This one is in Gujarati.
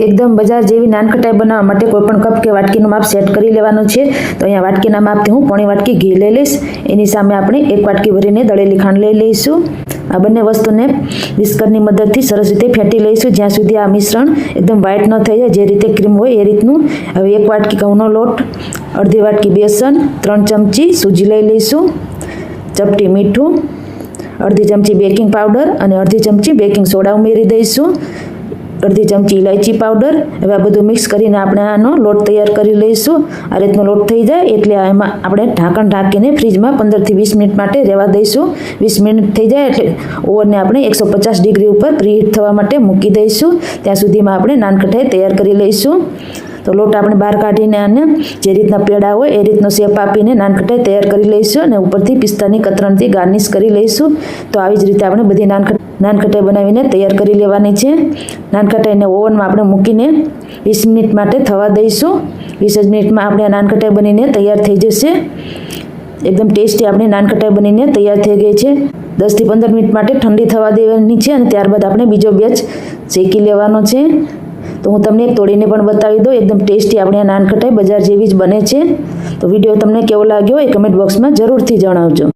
એકદમ બજાર જેવી નાનખટાઈ બનાવવા માટે કોઈપણ કપ કે વાટકીનું માપ સેટ કરી લેવાનું છે। તો અહીંયા વાટકીના માપથી હું પોણી વાટકી ઘી લઈ લઈશ। એની સામે આપણે 1 વાટકી ભરીને દળેલી ખાંડ લઈ લઈશું। આ બંને વસ્તુને વિસ્કરની મદદથી સરસ રીતે ફેંટી લઈશું જ્યાં સુધી આ મિશ્રણ એકદમ વ્હાઈટ ન થઈ જાય, જે રીતે ક્રીમ હોય એ રીતનું। હવે 1 વાટકી ઘઉંનો લોટ, અડધી વાટકી બેસન, 3 ચમચી સૂજી લઈ લઈશું, ચપટી મીઠું, અડધી ચમચી બેકિંગ પાવડર અને અડધી ચમચી બેકિંગ સોડા ઉમેરી દઈશું, અડધી ચમચી ઇલાયચી પાવડર। હવે આ બધું મિક્સ કરીને આપણે આનો લોટ તૈયાર કરી લઈશું। આ રીતનો લોટ થઈ જાય એટલે એમાં આપણે ઢાંકણ ઢાંકીને ફ્રીજમાં 15 થી 20 મિનિટ માટે રહેવા દઈશું। 20 મિનિટ થઈ જાય એટલે ઓવનને આપણે 150 ડિગ્રી ઉપર પ્રીહીટ થવા માટે મૂકી દઈશું। ત્યાં સુધીમાં આપણે નાનખટાઈ તૈયાર કરી લઈશું। તો લોટ આપણે બહાર કાઢીને આને જે રીતના પેડા હોય એ રીતનો શેપ આપીને નાનખટાઈ તૈયાર કરી લઈશું અને ઉપરથી પિસ્તાની કતરણથી ગાર્નિશ કરી લઈશું। તો આવી જ રીતે આપણે બધી નાનખટાઈ બનાવીને તૈયાર કરી લેવાની છે। નાનખટાઈને ઓવનમાં આપણે મૂકીને 20 મિનિટ માટે થવા દઈશું। 20 મિનિટમાં આપણે આ નાનખટાઈ બનીને તૈયાર થઈ જશે। એકદમ ટેસ્ટી આપણી નાનખટાઈ બનીને તૈયાર થઈ ગઈ છે। 10 થી 15 મિનિટ માટે ઠંડી થવા દેવાની છે અને ત્યારબાદ આપણે બીજો બેચ શેકી લેવાનો છે। તો હું તમને એક તોડીને પણ બતાવી દઉં। એકદમ ટેસ્ટી આપણી આ નાનખટાઈ બજાર જેવી જ બને છે। તો વિડીયો તમને કેવો લાગ્યો એ કમેન્ટ બોક્સમાં જરૂરથી જણાવજો।